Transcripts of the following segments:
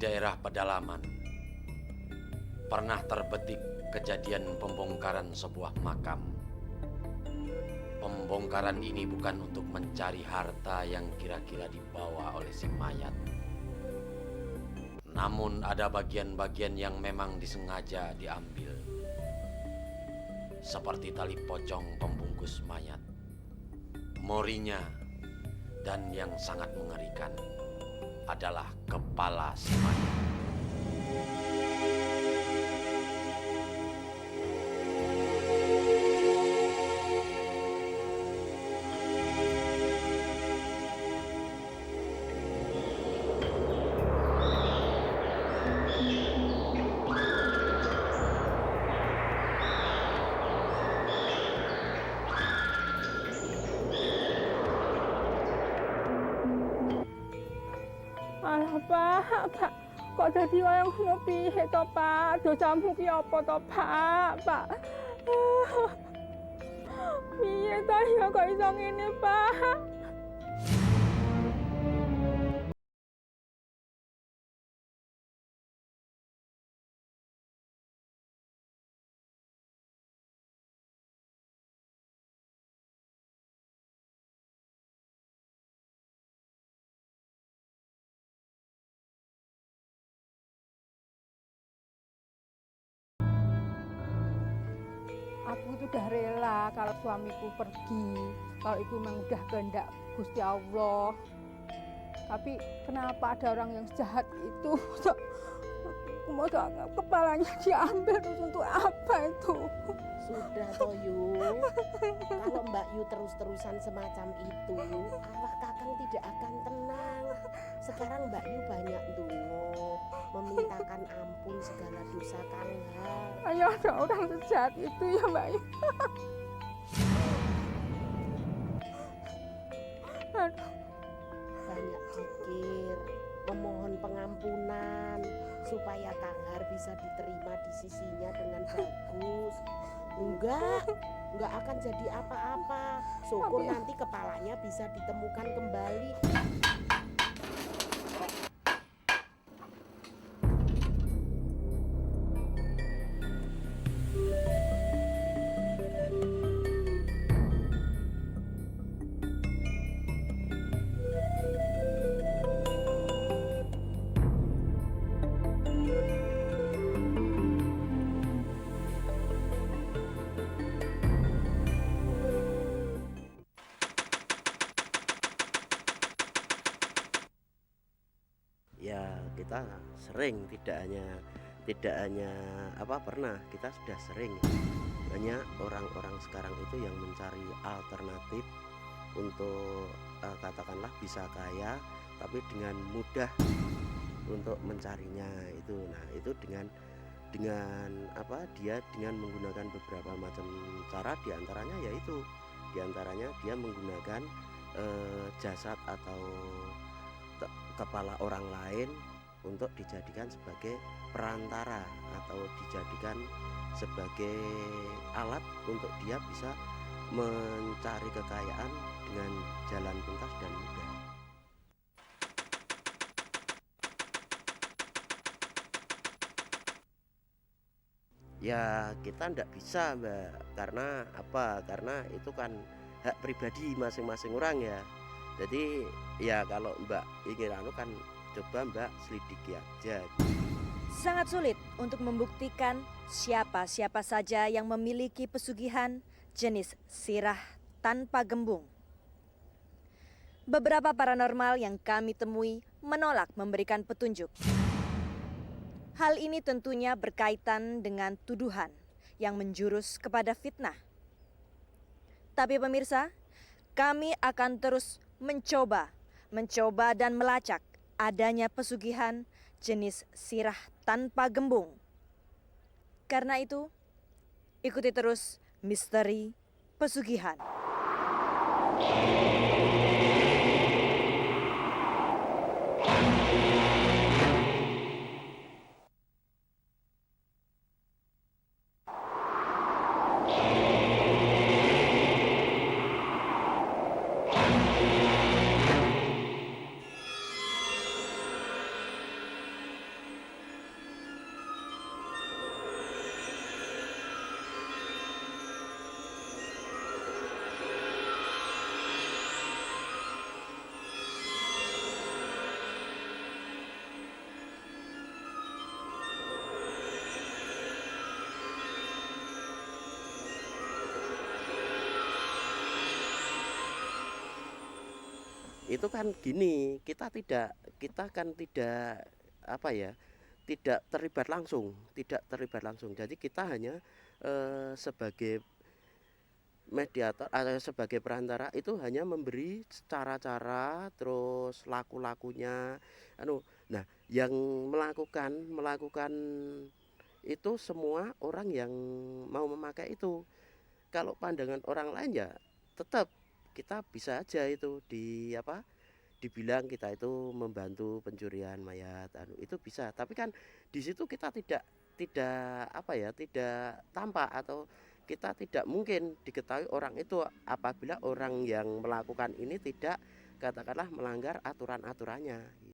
daerah pedalaman pernah terbetik kejadian pembongkaran sebuah makam. Pembongkaran ini bukan untuk mencari harta yang kira-kira dibawa oleh si mayat. Namun ada bagian-bagian yang memang disengaja diambil. Seperti tali pocong pembungkus mayat, morinya, dan yang sangat mengerikan adalah kepala si mayat. Alah, Pak. Kok dadi wayang ngono piye to, Pak? Dosamu ki apa to, Pak? Piye to ya kok iso ngene, Pak? Aku itu udah rela kalau suamiku pergi, kalau itu memang udah kehendak Gusti Allah. Tapi kenapa ada orang yang jahat itu? Mau kepalanya diambil terus untuk apa itu? Sudah toh Yu, kalau Mbak Yu terus-terusan semacam itu, Allah Kakang tidak akan tenang. Sekarang Mbak Yu banyak dungo, memintakan ampun segala dosa Kanghar. Ayo ada orang sejahat itu ya Mbak Yu. Aduh. Banyak zikir, memohon pengampunan supaya Kanghar bisa diterima di sisinya dengan bagus. Enggak akan jadi apa-apa. Syukur nanti kepalanya bisa ditemukan kembali. Ya kita sering, tidak hanya pernah, kita sudah sering. Banyak orang-orang sekarang itu yang mencari alternatif untuk katakanlah bisa kaya, tapi dengan mudah untuk mencarinya itu. Nah itu dengan dia dengan menggunakan beberapa macam cara, diantaranya dia menggunakan jasad atau kepala orang lain untuk dijadikan sebagai perantara atau dijadikan sebagai alat untuk dia bisa mencari kekayaan dengan jalan pintas dan mudah. Ya kita tidak bisa Mbak, karena karena itu kan hak pribadi masing-masing orang ya. Jadi ya kalau Mbak ingin kan coba Mbak selidiki aja. Sangat sulit untuk membuktikan siapa saja yang memiliki pesugihan jenis sirah tanpa gembung. Beberapa paranormal yang kami temui menolak memberikan petunjuk. Hal ini tentunya berkaitan dengan tuduhan yang menjurus kepada fitnah. Tapi pemirsa, kami akan terus mencoba dan melacak adanya pesugihan jenis sirah tanpa gembung. Karena itu, ikuti terus misteri pesugihan. itu kan gini, kita kan tidak apa ya, tidak terlibat langsung. Jadi kita hanya sebagai mediator atau sebagai perantara itu hanya memberi cara-cara terus laku-lakunya anu. Nah, yang melakukan itu semua orang yang mau memakai itu. Kalau pandangan orang lain ya tetap kita bisa aja itu dibilang kita itu membantu pencurian mayat itu bisa, tapi kan di situ kita tidak tidak tampak atau kita tidak mungkin diketahui orang itu apabila orang yang melakukan ini tidak katakanlah melanggar aturan-aturannya.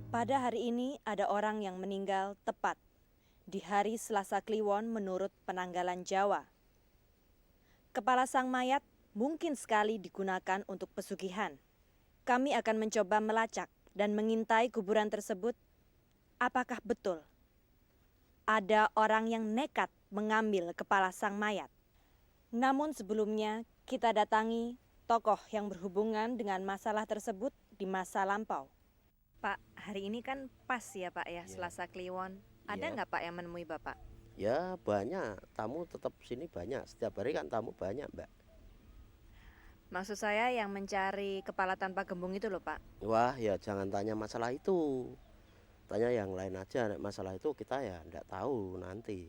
Pada hari ini ada orang yang meninggal tepat di hari Selasa Kliwon menurut penanggalan Jawa. Kepala sang mayat mungkin sekali digunakan untuk pesugihan. Kami akan mencoba melacak dan mengintai kuburan tersebut. Apakah betul ada orang yang nekat mengambil kepala sang mayat? Namun sebelumnya kita datangi tokoh yang berhubungan dengan masalah tersebut di masa lampau. Pak, hari ini kan pas ya Pak ya, Selasa Kliwon. Ada nggak Pak yang menemui Bapak? Ya banyak, tamu tetap sini banyak, setiap hari kan tamu banyak Mbak. Maksud saya yang mencari kepala tanpa gembung itu loh Pak. Wah ya jangan tanya masalah itu, tanya yang lain aja. Masalah itu kita ya enggak tahu nanti.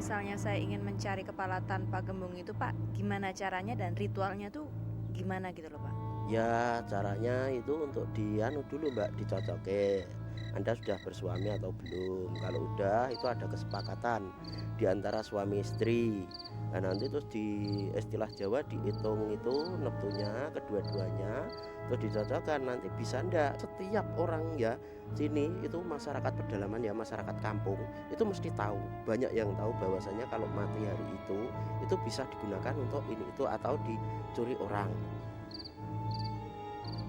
misalnya saya ingin mencari kepala tanpa gembung itu Pak, gimana caranya dan ritualnya tuh gimana gitu loh Pak? Ya caranya itu untuk dianu dulu Mbak, dicocoke. Anda sudah bersuami atau belum? Kalau udah itu ada kesepakatan di antara suami istri. Nah nanti terus di istilah Jawa dihitung itu neptunya kedua-duanya, terus dicocokkan. Nanti bisa ndak setiap orang ya sini itu masyarakat pedalaman ya, masyarakat kampung itu mesti tahu. Banyak yang tahu bahwasanya kalau mati hari itu bisa digunakan untuk ini itu atau dicuri orang.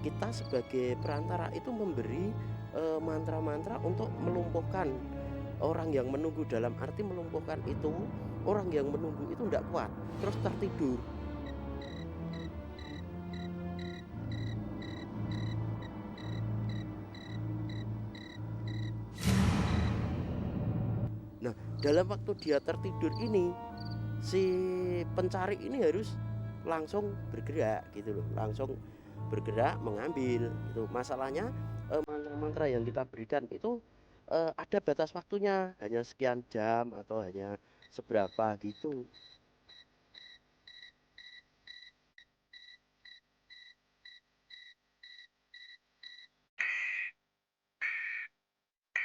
Kita sebagai perantara itu memberi mantra-mantra untuk melumpuhkan orang yang menunggu, dalam arti melumpuhkan itu orang yang menunggu itu tidak kuat terus tertidur. Nah dalam waktu dia tertidur ini si pencari ini harus langsung bergerak gitu loh, langsung bergerak mengambil. Itu masalahnya mantra-mantra yang kita berikan itu ada batas waktunya, hanya sekian jam atau hanya seberapa gitu.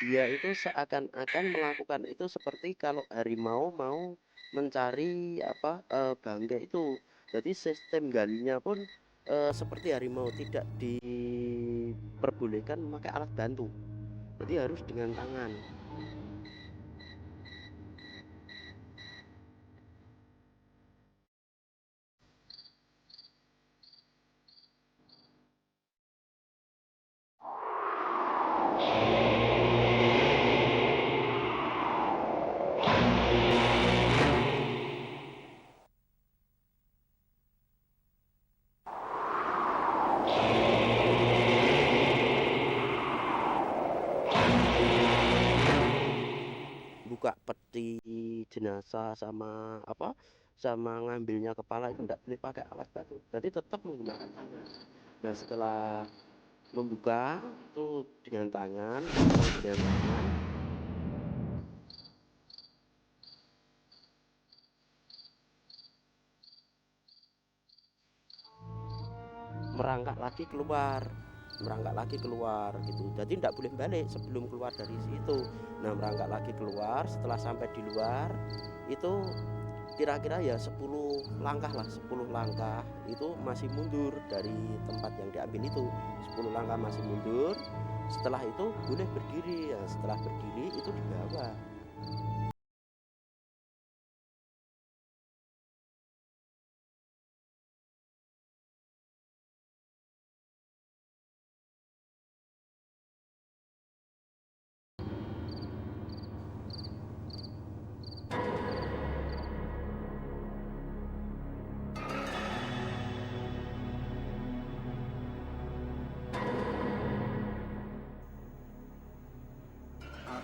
Dia itu seakan-akan melakukan itu seperti kalau harimau mau mencari apa bangkai itu. Jadi sistem galinya pun seperti harimau, tidak diperbolehkan memakai alat bantu. Jadi harus dengan tangan. Buka peti jenazah sama apa sama ngambilnya kepala itu tidak boleh pakai alat bantu, jadi tetap menggunakan tangan. Nah setelah membuka itu dengan tangan, merangkak lagi keluar gitu. Jadi tidak boleh balik sebelum keluar dari situ. Nah merangkak lagi keluar, setelah sampai di luar itu kira-kira ya 10 langkah lah, 10 langkah itu masih mundur dari tempat yang diambil itu, 10 langkah masih mundur. Setelah itu boleh berdiri ya, setelah berdiri itu dibawa.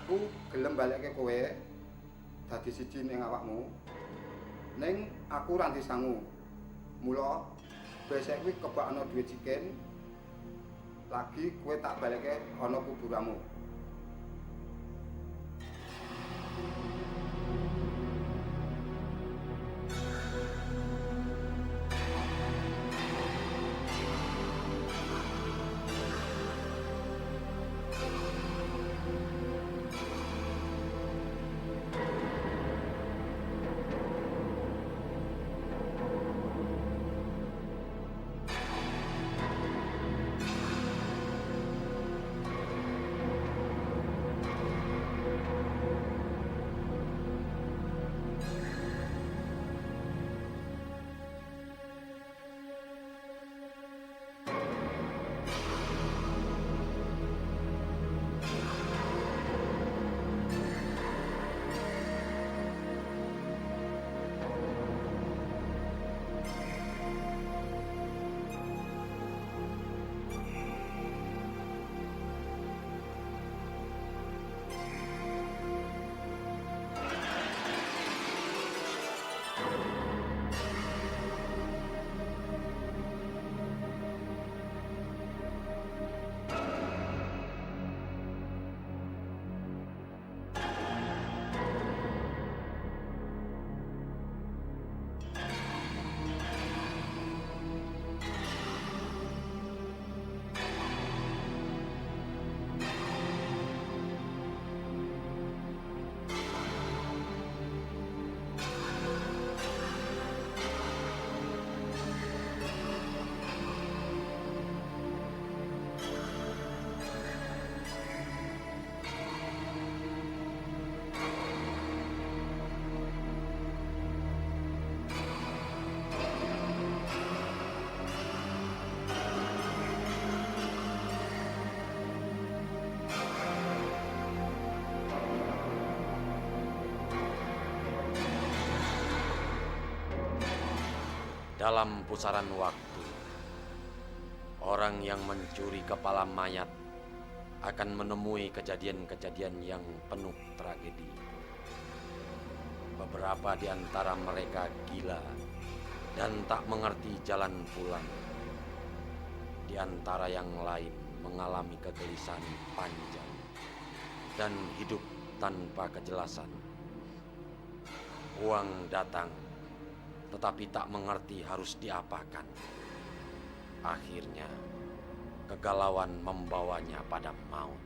Aku gelem balekke kowe dadi siji ning awakmu. Ning aku ra sangu. Mula besek kuwi kebak ana duit ciken. Lagi kowe tak balekke ana kuburanmu. Dalam pusaran waktu, orang yang mencuri kepala mayat akan menemui kejadian-kejadian yang penuh tragedi. Beberapa di antara mereka gila dan tak mengerti jalan pulang. Di antara yang lain mengalami kegelisahan panjang dan hidup tanpa kejelasan. Uang datang, tetapi tak mengerti harus diapakan. Akhirnya, kegalauan membawanya pada maut.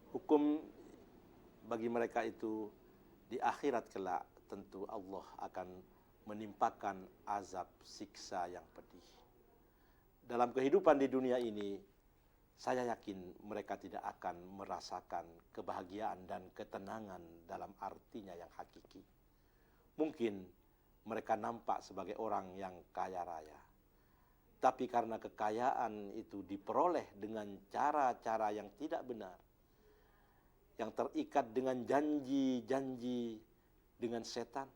Hukum bagi mereka itu di akhirat kelak tentu Allah akan menimpakan azab siksa yang pedih. Dalam kehidupan di dunia ini, saya yakin mereka tidak akan merasakan kebahagiaan dan ketenangan dalam artinya yang hakiki. Mungkin mereka nampak sebagai orang yang kaya raya. Tapi karena kekayaan itu diperoleh dengan cara-cara yang tidak benar, yang terikat dengan janji-janji dengan setan,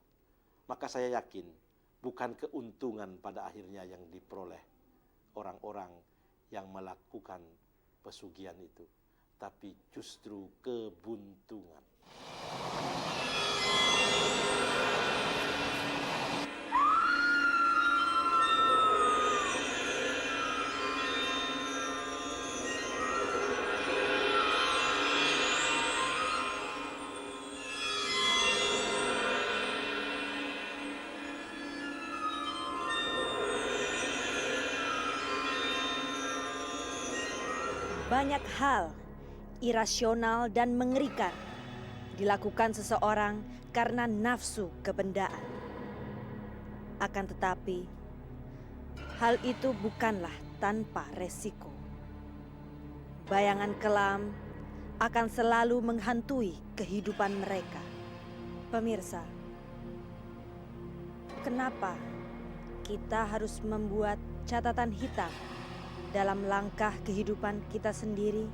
maka saya yakin bukan keuntungan pada akhirnya yang diperoleh orang-orang yang melakukan pesugihan itu, tapi justru kebuntungan. Banyak hal irasional dan mengerikan dilakukan seseorang karena nafsu kebendaan. Akan tetapi, hal itu bukanlah tanpa resiko. Bayangan kelam akan selalu menghantui kehidupan mereka. Pemirsa, kenapa kita harus membuat catatan hitam dalam langkah kehidupan kita sendiri?